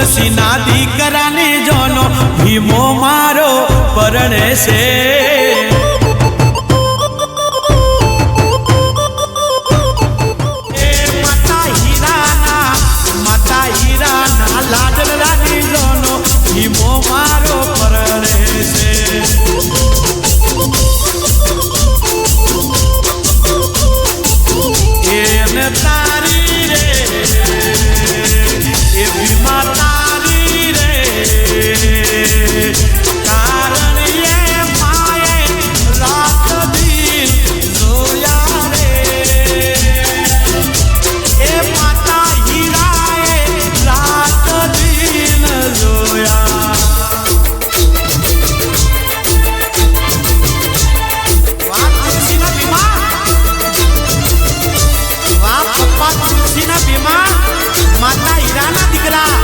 તુલસી ના દીકરાને જોનો ભીમો મારો પરણે છે લાડલાની જોનો ભીમો મારો પરણે છે એને તારી રે એ ભીમા તારી રે કારણ એ માએ રાત દિન જોયા રે એ માતા હીરાએ રાત દિન જોયા વાહ તુલસીના ભીમા વાહ પપ્પા તુલસીના ભીમા માતા હીરાના દીકરા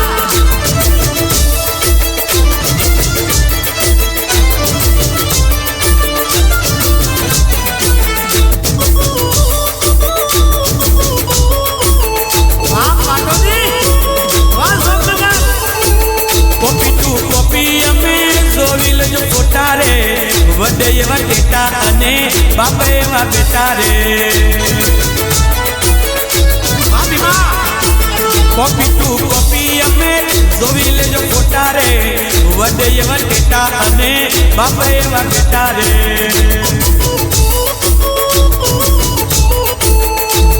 વડે એવા ટેટા અને બાપા એવા બેટા રે કોપી ટુ કોપી અમે જોવી લેજો ફોટા રે વડે એવા ટેટા અને બાપા એવા બેટા રે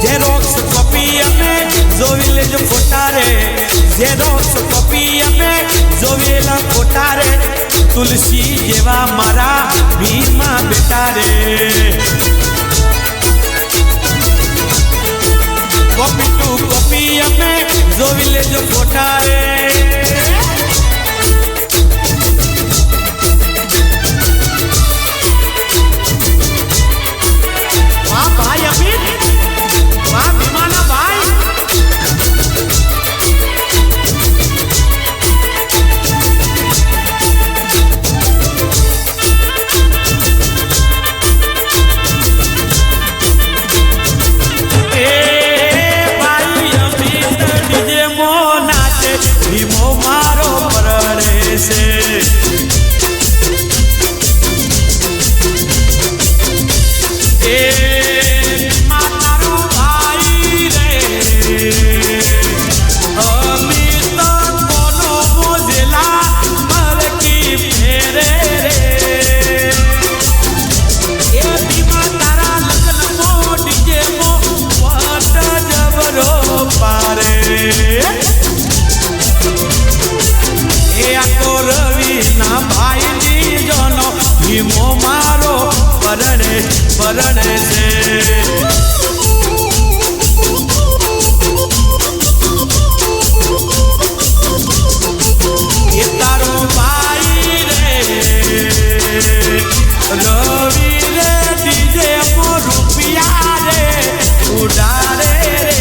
ઝેરોક્સ કોપી અમે જોવી લેજો ફોટા રે ઝેરોક્સ કોપી અમે જોવેલા ફોટા રે તુલસી જેવા મારા ભીમા બેટા રે કોપી ટુ કોપી અમે જોવી લેજો ફોટા રે વાહ ભાઈ અમિત વાહ ભીમાના ભાઈ ભીમો મારો પરણે છે એ માતારો ભાઈ રે અમિત કોનો મોજેલા મરકી ફેરે રે એ ભીમા તારા લગ્ન મો ડીજે મો વાટ જબરો પારે રવિ ના ભાઈ જોનો ભીમો મારો પરણે પરણે છે એ તારો ભાઈ રે રવિ રે ડીજે મો રૂપિયા રે ઉડારે રે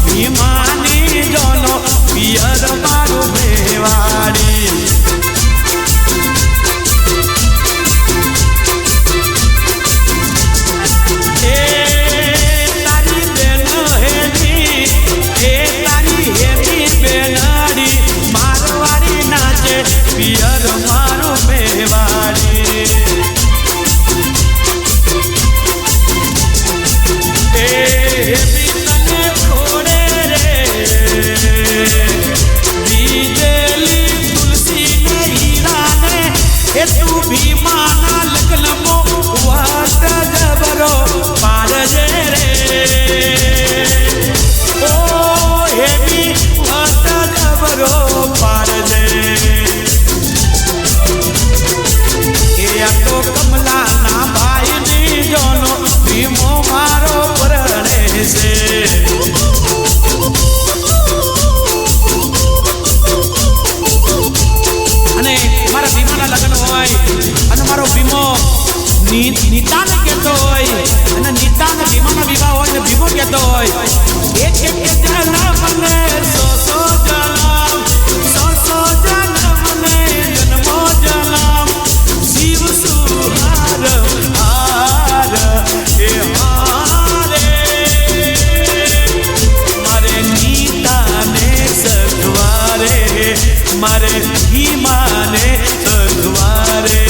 ભીમાની જોનો પિયર મારું મેવાડી એ તારી બેન હેની એ તારી હેની બેનાડી મારવાડી નાચે પિયર મારું મેવાડી એ ભીમાના લગ્ન મો વાટ જબરો પાડજે રે ઓ હેવી વાટ જબરો પાડજે એ આ તો કમલાના ભાઈની જોનો ભીમો મારો પરણે છે અને મારા ભીમાના લગ્ન હોય અને મારો ભીમો નીતાને કહેતો હોય અને નીતાને ભીમાનો વિવાહ હોય ને ભીમો કહેતો હોય એક જણા ને સો જન્મ, સો જન્મ ને જન્મો જન્મ, શિવ સુહાર હાર એ હારે મારે ગીતાને સગવારે, મારે હિમાને સગવારે.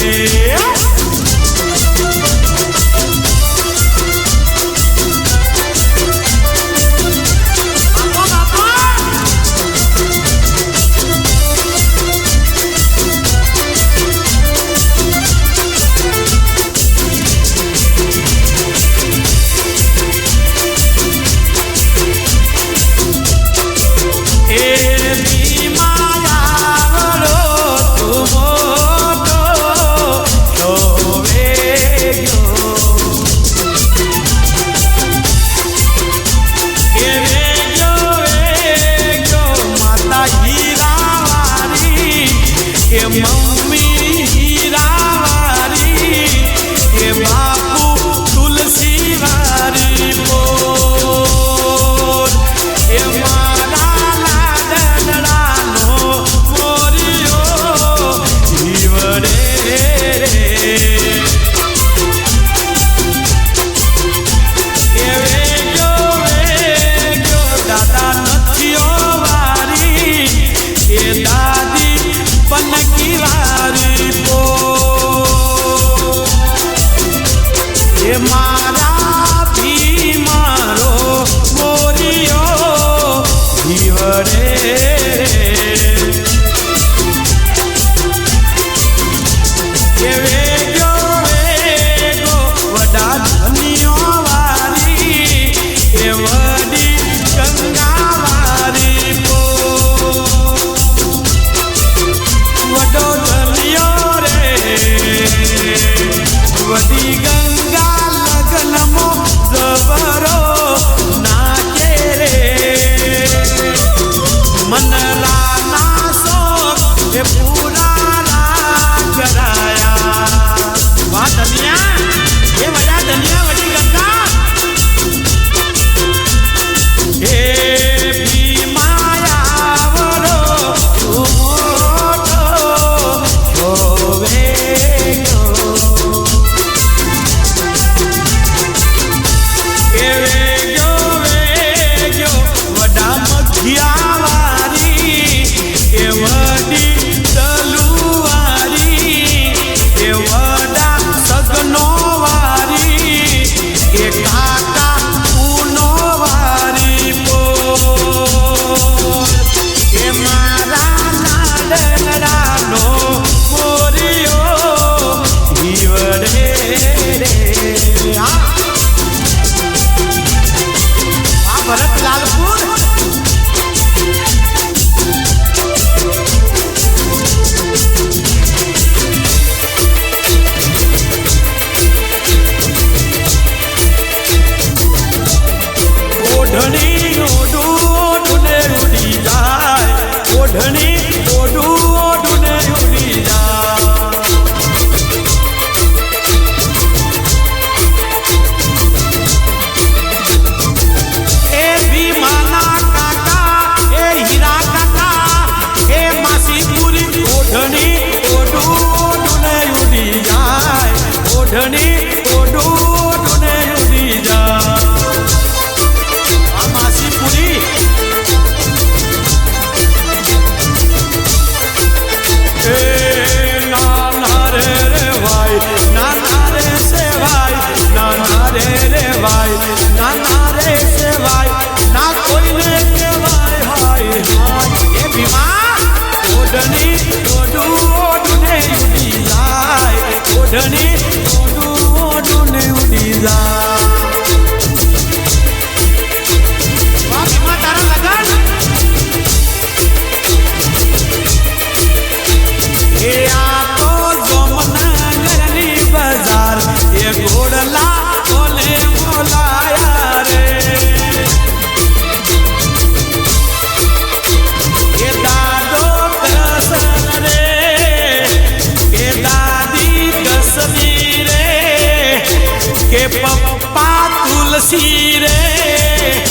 तुलसी रे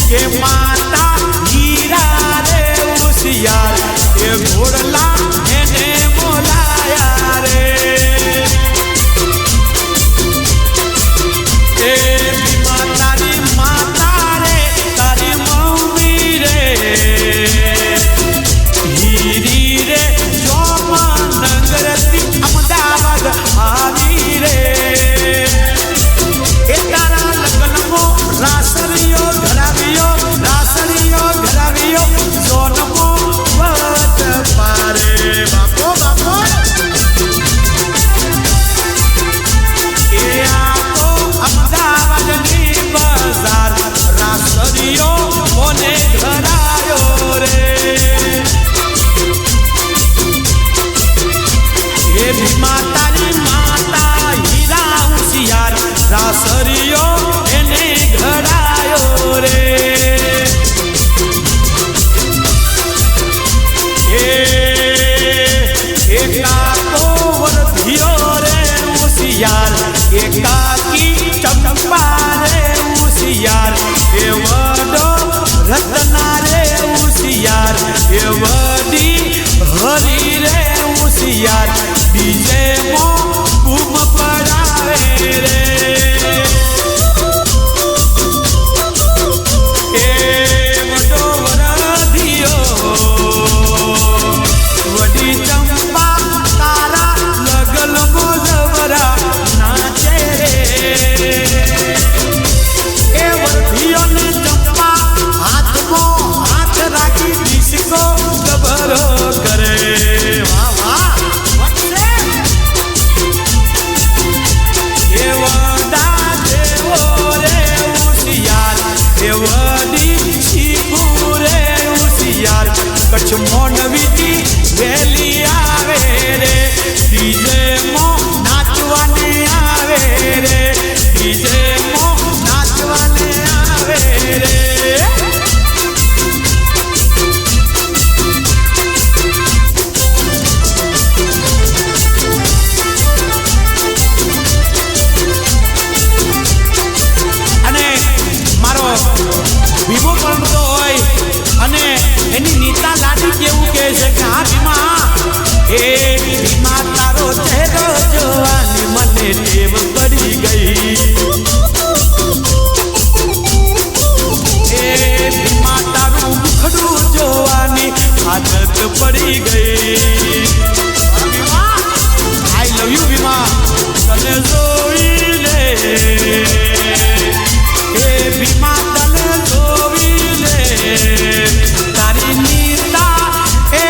के माता ઘોડલા એને બોલાયા રે એ ભીમા તારી માતા રે તારી મમ્મી રે હીરી રે જોમનગરથી અમદાવાદ આવી રે એ તારા લગ્નમો રાસડીઓ ઘરાવ્યો સોનમો વટ પારે બાપો બાપો એ આ તો અમદાવાદની બજાર રાસડીઓ કોને ઘરાયો રે એ ભીમા તારી માતા હીરા હોશિયાર રાસડીઓ એને ઘડાયો રે એકાકો વર્ધિયો રે હોશિયાર એકાકી ચંપા રે હોશિયાર એ વડો રત્ના રે હોશિયાર એ વડી હરી રે હોશિયાર બીજે મો બૂમ પડાવે રે એ વડો વર્ધિયો વડી ચંપા તારા લગલ મોજવરા નાચે રે એ વર્ધિયો ને ચંપા હાથમાં હાથ રાખી ડિસ્કો ગભરો કરે વાહ વાહ એ વડા દેવો રે હોશિયાર એ વડી શીખું રે હોશિયાર કચ્છ મોનવીથી વેલી આવે રે ડીજે મો નાચવાને આવે રે ડીજે મો નાચવાને આવે રે અને મારો ભીમો પણ તો હોય અને એની નીતા લાડી કેવું કહે છે કે હા ભીમા એ ભીમા તારો ચહેરો જોવાની મને ટેવ પડી ગઈ એ ભીમા તારું મુખડું જોવાની આદત પડી ગઈ આઈ લવ યુ ભીમા તને જોઈને એ ભીમા તને જોઈને તારી નીતા એ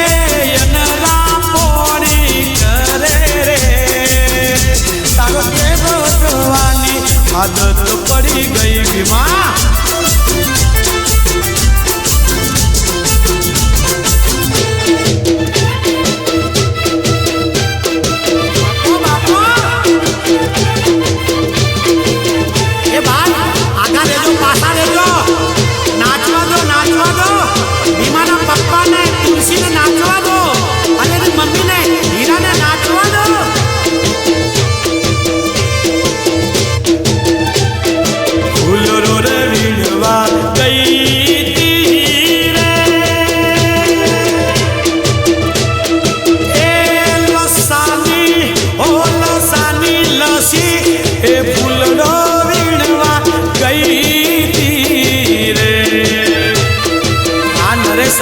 અનરા પોણી કરે રે તારો ચહેરો જોવાની આદત પડી ગઈ ભીમા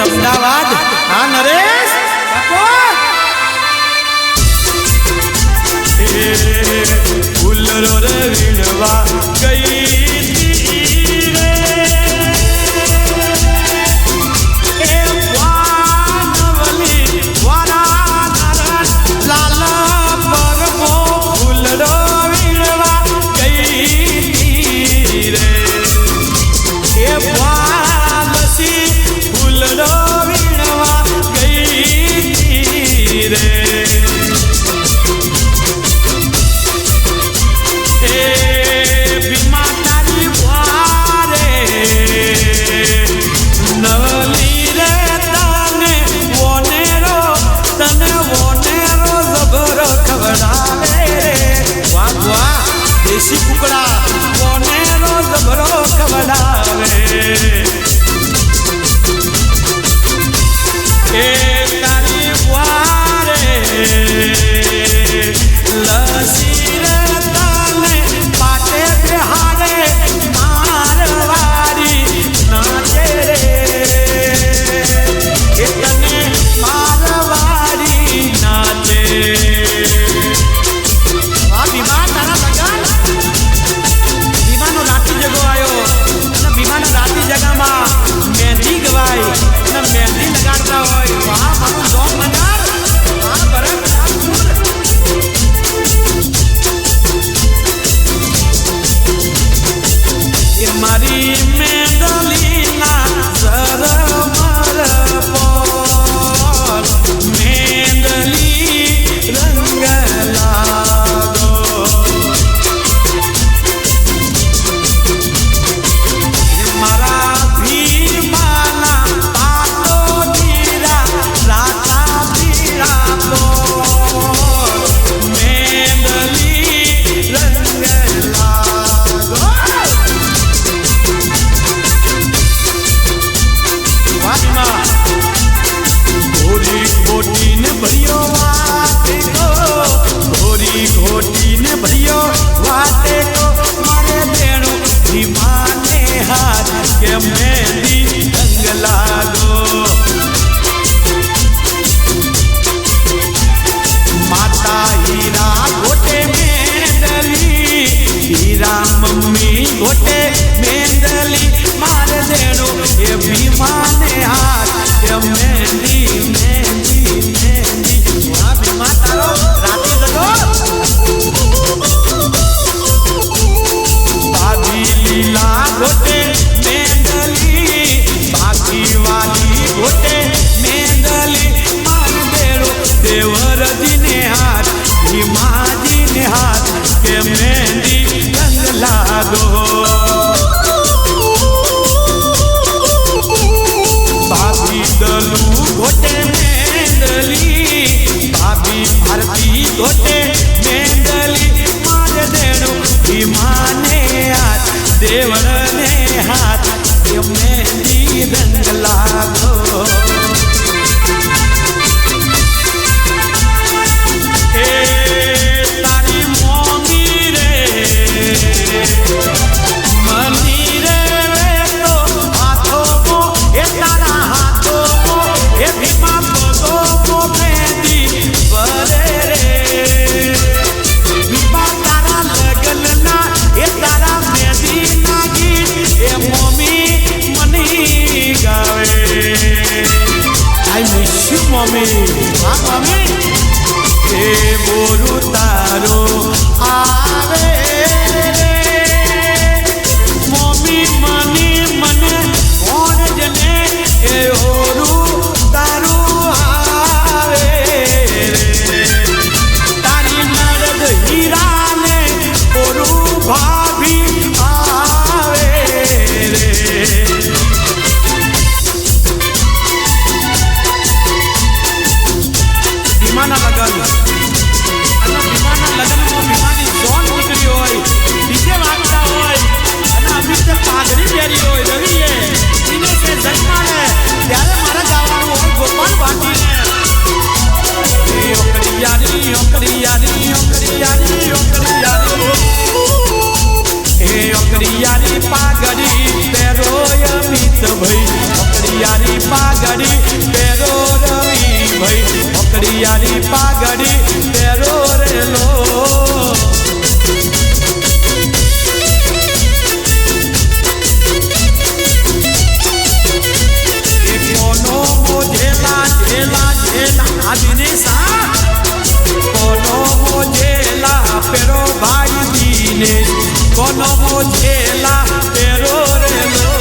અમદાવાદ હા નરેશ ફૂલરો રે વીણવા ગઈ રે એ વાનવલી વારા નરન લાલ પરમો ફૂલરો વીણવા ગઈ રે એ વાલસી ફૂલરો વીણવા ગઈ રે એ મમ્મી હા મમ્મી એ બોરું તારો આવે રે મમ્મી મને કોણ જને એ ઓરું તારું આવે રે તારી નરદ હીરાને ઓરું ભાભી આવે રે ભીમાના લગન અને ભીમાના લગનમાં ભીમાની જોન નીકળી હોય ડીજે વાગતા હોય અને અમિતે પાઘડી પહેરી હોય રવિએ દિનેશે જન્માને ત્યારે મારે ગાવાનું હોય ગોપાલ ભાટીને ઓકડિયારી ઓકડિયારી ઓકડિયારી ઓકડિયારી એ ઓકડિયારી પાઘડી પહેરો અમિત ભાઈ ઓકડિયારી પાઘડી પહેરો રવિ ભાઈ ઓકડિયારી પાઘડી પહેરો રેલો કોનો મોજેલા જેલા જેલા આ દિનેશા કોનો મોજેલા પેરો ભાઈ દિનેશ કોનો મોજેલા પેરો રેલો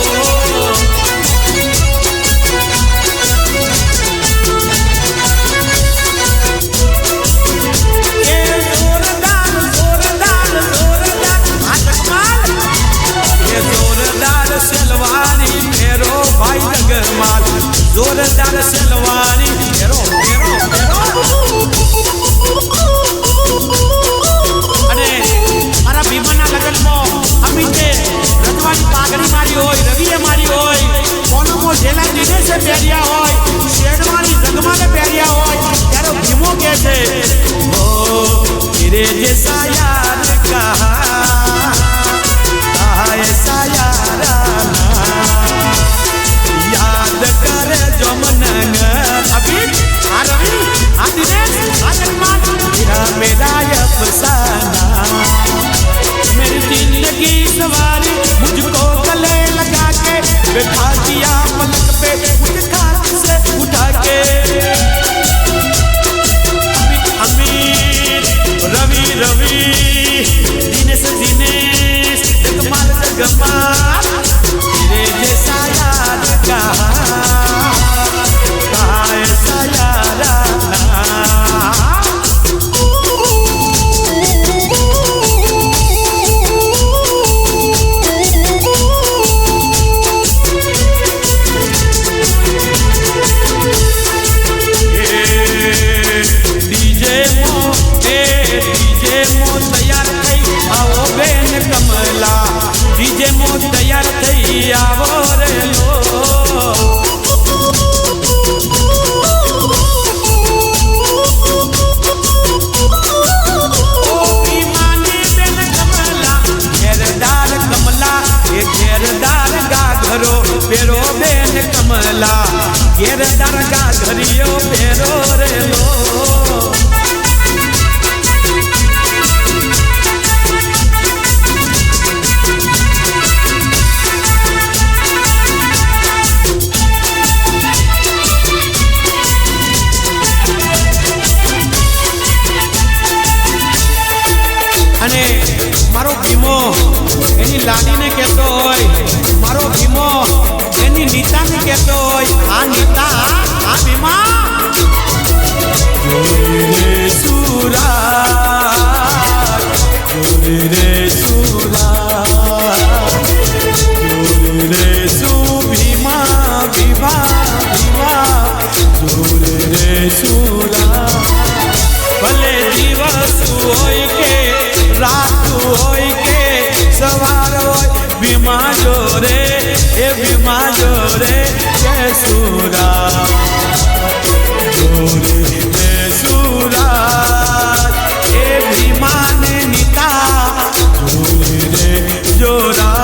જોરદાર સલવાની ફેરો ફેરો ફેરો અને મારા ભીમાના લગનમાં અમિતે રજવાડી પાઘડી મારી હોય રવિએ મારી હોય કોનોમો જેલા દિનેશે પહેર્યા હોય શેડવાણી જગમાને પહેર્યા હોય ત્યારે ભીમો કહે છે ઓ તેરે જૈસા યાર કહા એસા યારા याद करे जो मनंग अभी आ रवि आ दिनेश आ जगमान तेरा मेरा अफसाना मेरी जिंदगी सवारी मुझको गले लगा के बैठा दिया पलक पे मुझे खाट से उठा के अमीर रवि रवि दिनेश दिनेश जगमाल जगमाल तेरे जैसा याद कहा ऐसा यारा डीजे मो तैयार થઈ આવો બેન કમલા डीजे मो तैयार થઈ આવો રે લો ઓ ભીમાની બેન કમલા ઘેરદાર કમલા એ ઘેરદાર ગાઘરો પેરો બેન કમલા ઘેરદાર ગાઘરિયો પેરો રે લો અને મારો ભીમો એની લાડીને કહેતો હોય મારો ભીમો એની નીતાને કહેતો હોય આ નીતા આ ભીમા જોરે રે સુરા જોરે રે સુરા જોરે રે સુ ભીમા ભીમા ભીમા જોરે રે સુરા ભલે દિવસ હોય કે રાત હોય કે સવાર હોય ભીમા જોરે એ ભીમા જોરે કે સુરા જોરે રે સુરા એ ભીમા ને નીતા જોરે રે જોરા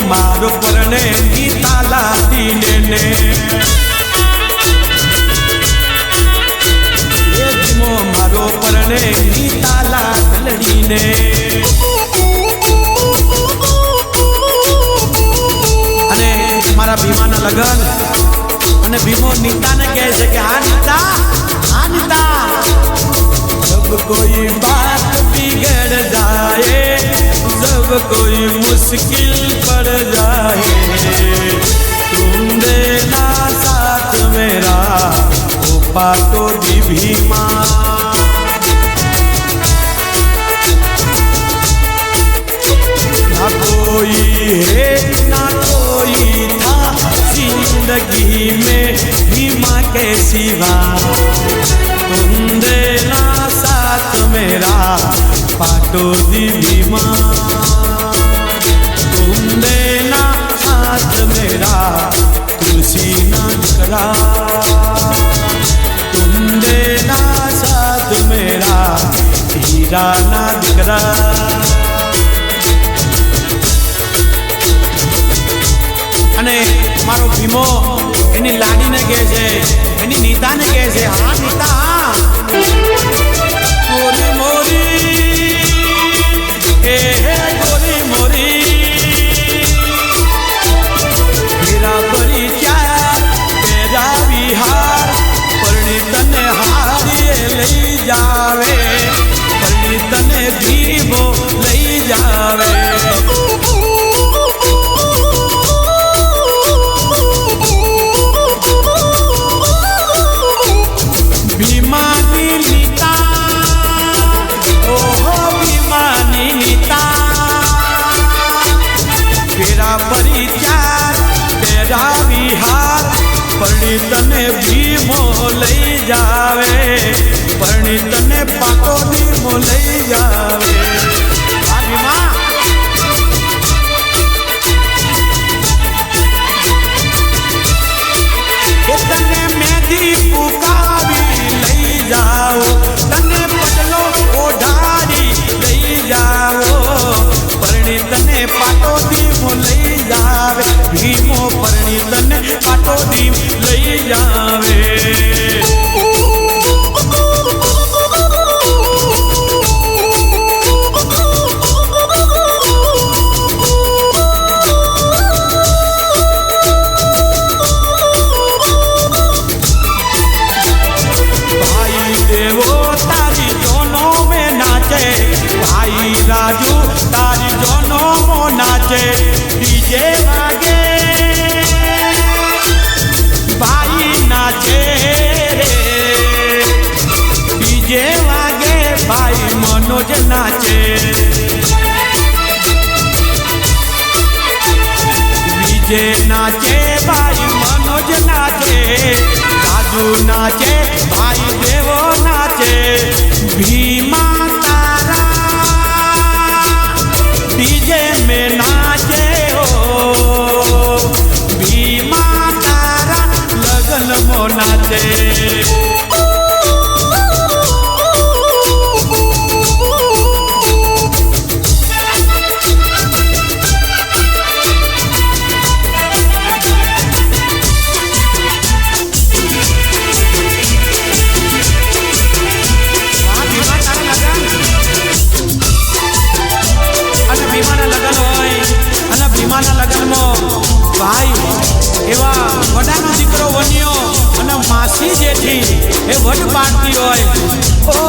મારો પરણે ગીતા લાદીને ને નીતાલા લડીને અને મારા ભીમાના લગન અને ભીમો નીતાને કહે છે કે હા નીતા जब कोई बात बिगड़ जाए जब कोई मुश्किल पड़ जाए तुम देना साथ मेरा ओ पाटो दी भीमा ना कोई है ना कोई था जिंदगी में भीमा के सिवा तुम देना साथ मेरा पाटो दी भीमा तुम देना साथ मेरा तुलसी ना करा तुम देना साथ मेरा हीरा ना दिकरा અને મારો ભીમો એની લાડીને કહે છે એની નીતાને કહે છે હા નીતા ગોરી મોરી હે ગોરી મોરી મેરા પરિચાર મેરા વિહાર પરણી તને હારીએ લઈ જાવે પરણી તને ભીમો લઈ જાવે પરણી તને ભીમો લઈ જાવે પરણી તને પાટો ભીમો લઈ જાવે આ ભીમા કે તને મેદી પુકાવી લઈ જાઓ તને પટલો ઓઢાડી લઈ જાઓ પરણી તને પાટો ભીમો લઈ જાવે ભીમો પરણી તને પાટો ભીમ લઈ જાવે ભાઈ દેવો તારી જોનો में नाचे भाई राजू तारी जोनो मो नाचे डीजे वागे भाई नाचे रे डीजे वागे भाई मनोज नाचे डीजे नाचे भाई मनोज नाचे राजू नाचे भाई देवो नाचे भीमा डीजे में नाचे हो भीमा तारा लगन मो नाचे ભાઈ એવા વડાનો દીકરો બન્યો અને માસી જેઠી એ વડ પાડતી હોય ઓ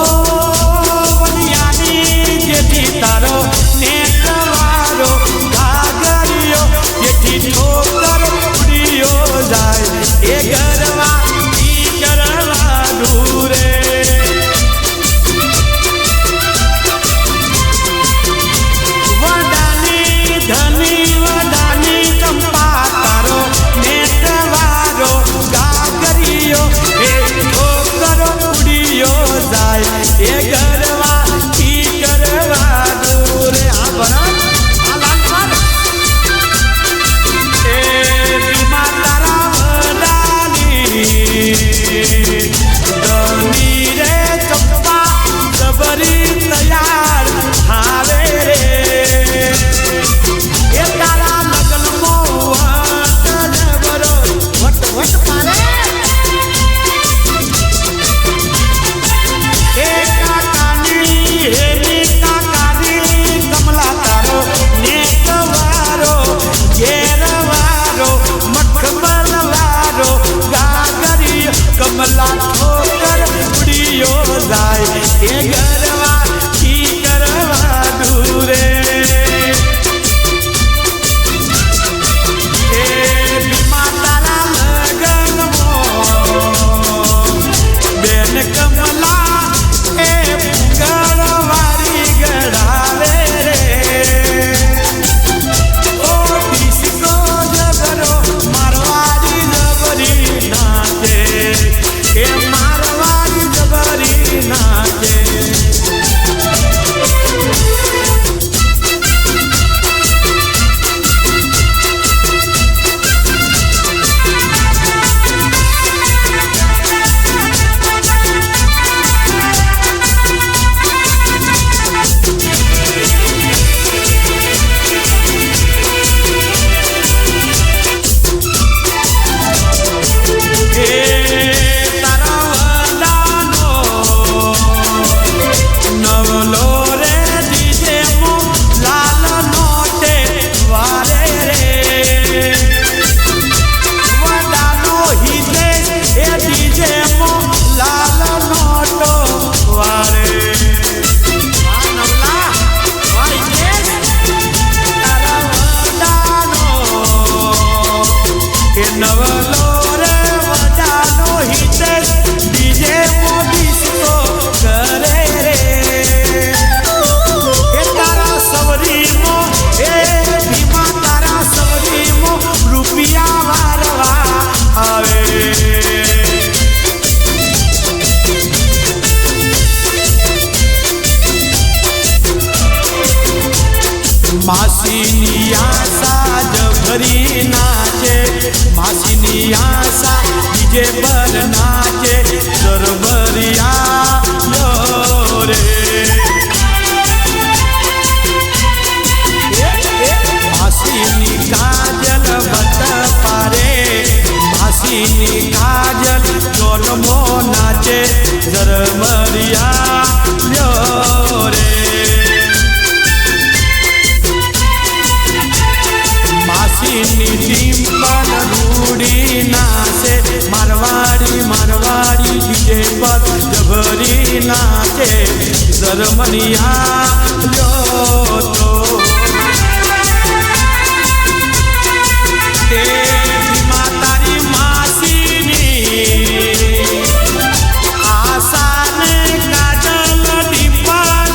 વડિયાની જેઠી તારો નેતવારો ગાગરિયો જેઠી ઠોકર ઉડીયો જાય એ ગરવા ઈ ગરવા દૂરે વડાની ધની વડાની ચંપા તારો નેતવારો ગાગરિયો એ ઠોકર ઉડીયો માસીની આશા બીજે પર નાચે દરબરિયા રે માસીની કાજલ વત પારે માસીની કાજલ જોલમો નાચે દરબરિયા રે માસીની ટીમ્પલ રૂડી નાચે મારવાડી મારવાડી બીજે પર જભરી નાચે દરમનિયા તો તારી માસીની આશાને કાજલ ટીમ્પલ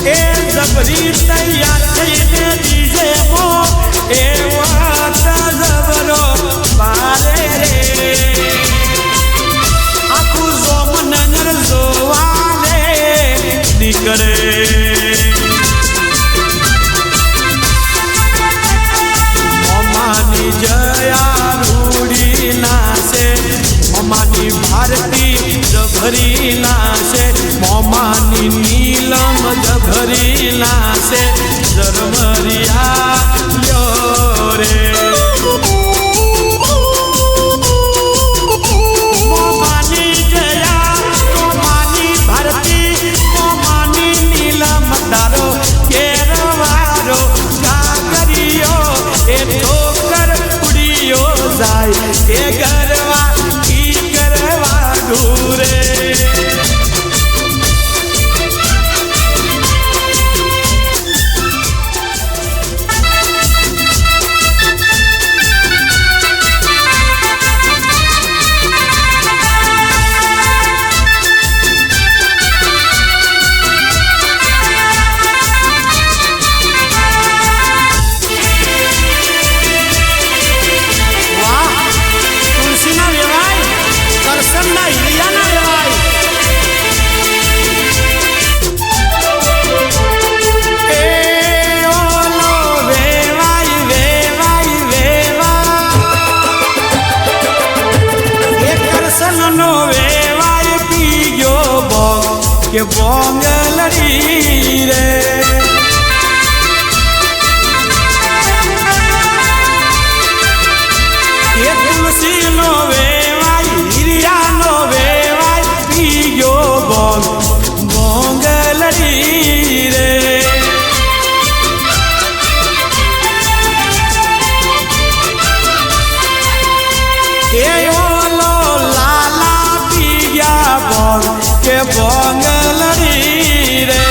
એ જબરી તૈયાર થઈને દીજે મો એ વાત જબરો બારે રે આખું જોમનગર જોવાને નીકળે મમ્માની જયા રૂડી નાશે મમ્માની ભારતી જભરી નાશે મમ્માની નીલમ જભરી નાશે જરમરિયા રે મમ્માની જયા મમ્માની ભારતી મમ્માની નીલમ તારો કેરવારો કાગરિયો એ ઠોકર ઉડિયો જાય એ ગરવા કી કરવા દૂરે કે બોંગલડી રે એ તુલસીનો વેવાય હિરિયાનો વેવાય પીયો બોંગલડી રે એ ઓલો લાલા પીયા બોંગ કે બોંગલડી રે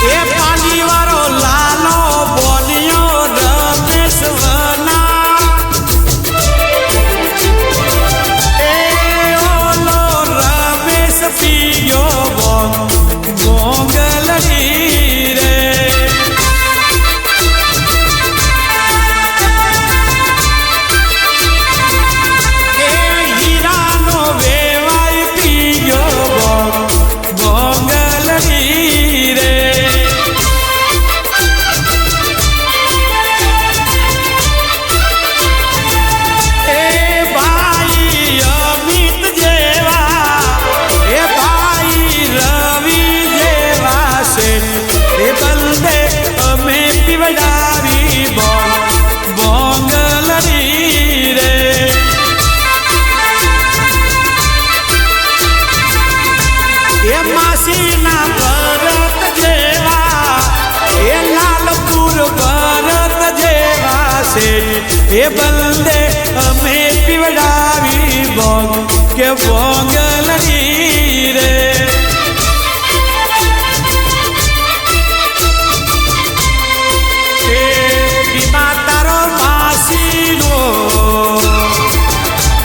એ પાણીવાળો લાલો બોલિયો રમેશ વના એ ઓલો રમેશ પીયો બોંગલડી રે એ બલદે અમે પીવડાવી બોંગ કે બોંગલડી રે એ બીમા તારો માસીનો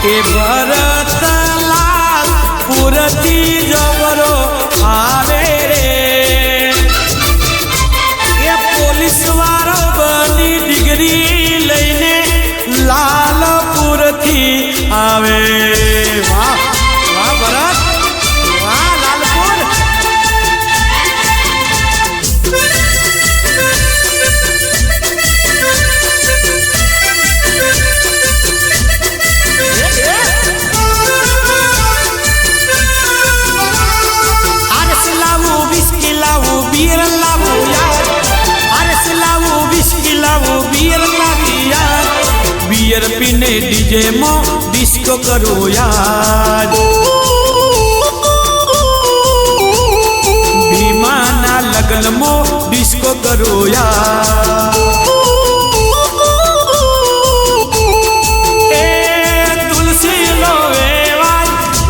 એ ભરતલાલ પુરતી જવરો આવે રે એ પોલીસ વાળો બની ડિગ્રી લઈને લાલપુરથી આવે વાહ વાહ ભરત વાહ લાલપુર डीजे मो डिस्को करो यार भीमाना लगन मो डिस्को करो यार तुलसी लो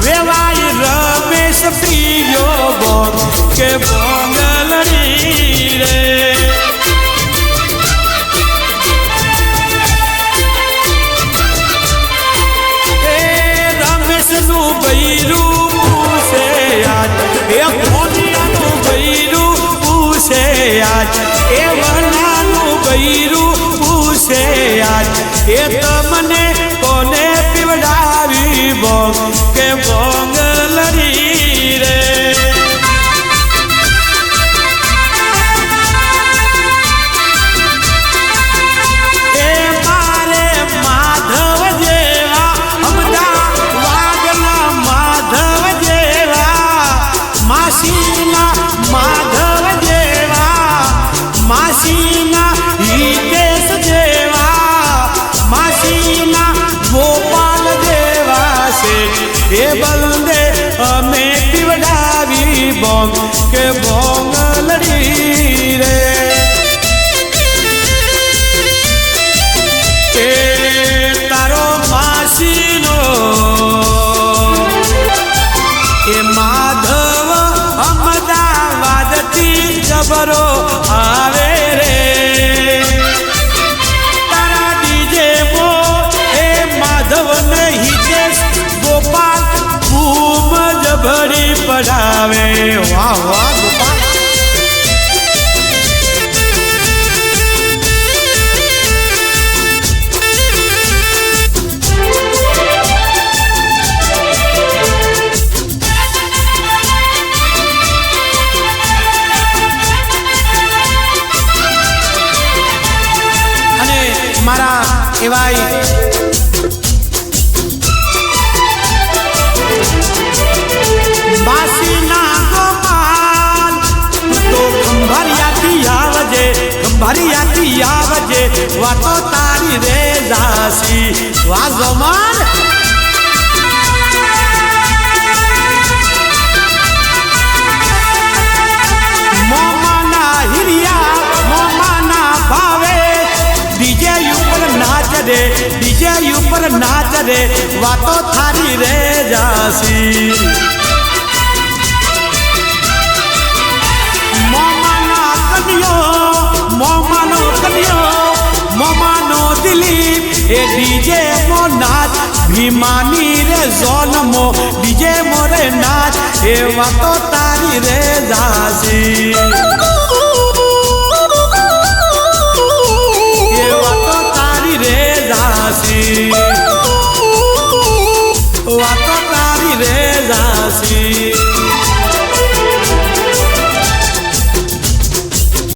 वेवाई रमेश प्रियो बोंग के बोंगलड़ी रे बैरू से आज ए भोलिया नु बैरू से आज ए वना नु बैरू से आज ए तमने कोने पिवडावी बोंग के बोंगलरी रे माधव जेवा मासीना हितेश जेवा मासीना गोपाल देवा से हे बंदे हमें पिवडावी बोंग के बोंगलड़ी रे तारो मासीनो ए माधव अहमदाबाद थी जबरो आवे रे तारा डीजे मो ए माधव नहीं जेस गोपाल खूब जबड़ी पढ़ावे वाह वाह गोपाल मारा एवाई बासीना गोपाल तो खंभरियाती आवजे वातो तारी रे जासी वा जोमान मोमाना हिरिया मोमाना भावे डीजे ऊपर नाच रे वातो थारी रे जासी मोमानो दिलीप ए डीजे मो नाच भीमानी रे जोन मो डीजे मोरे नाच ए वातो तारी रे जासी वातो तारी रे जासी